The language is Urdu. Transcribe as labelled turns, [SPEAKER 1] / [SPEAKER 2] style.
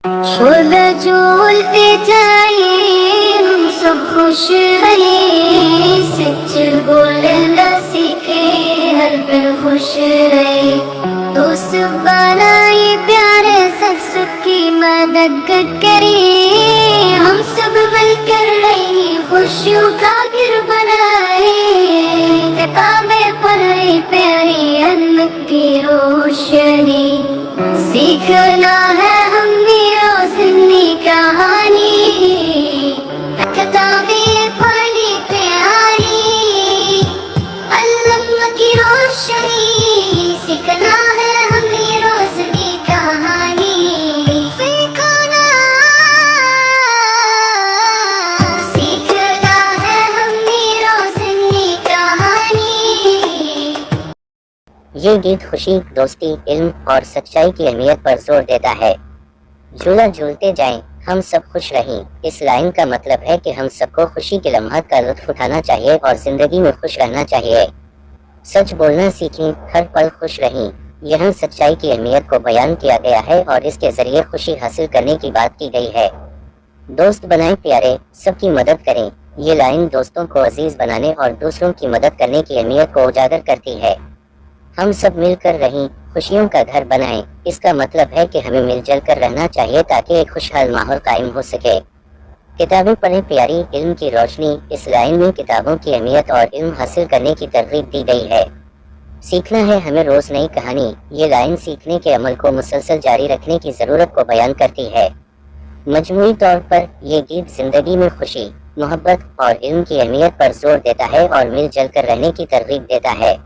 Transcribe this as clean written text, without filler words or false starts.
[SPEAKER 1] شعلہ جھولتے جائیں ہم سب خوش رہے، سچ بولنا سیکھے ہر پل خوش رہے، دوست بنائے پیارے سب کی مدد کرے، ہم سب مل کر رہے خوشیوں کا گھر بنائے، کتابیں پڑھے پیاری علم کی روشنی، سیکھنا ہے ہمیں روشنی کہانی، کتابیں پڑھی پیاری علم کی روشنی، سیکھنا ہے ہمیں روشنی کہانی، سیکھنا ہے ہمیں روشنی کہانی۔
[SPEAKER 2] یہ گیت خوشی، دوستی، علم اور سچائی کی اہمیت پر زور دیتا ہے۔ جھولا جھولتے جائیں ہم سب خوش رہیں، اس لائن کا مطلب ہے کہ ہم سب کو خوشی کے لمحات کا لطف اٹھانا چاہیے اور زندگی میں خوش رہنا چاہیے۔ سچ بولنا سیکھیں، ہر پل خوش رہیں، یہاں سچائی کی اہمیت کو بیان کیا گیا ہے اور اس کے ذریعے خوشی حاصل کرنے کی بات کی گئی ہے۔ دوست بنائیں پیارے، سب کی مدد کریں، یہ لائن دوستوں کو عزیز بنانے اور دوسروں کی مدد کرنے کی اہمیت کو اجاگر کرتی ہے۔ ہم سب مل کر رہیں، خوشیوں کا گھر بنائیں، اس کا مطلب ہے کہ ہمیں مل جل کر رہنا چاہیے تاکہ ایک خوشحال ماحول قائم ہو سکے۔ کتابیں پڑھیں پیاری علم کی روشنی، اس لائن میں کتابوں کی اہمیت اور علم حاصل کرنے کی ترغیب دی گئی ہے۔ سیکھنا ہے ہمیں روز نئی کہانی، یہ لائن سیکھنے کے عمل کو مسلسل جاری رکھنے کی ضرورت کو بیان کرتی ہے۔ مجموعی طور پر یہ گیت زندگی میں خوشی، محبت اور علم کی اہمیت پر زور دیتا ہے اور مل جل کر رہنے کی ترغیب دیتا ہے۔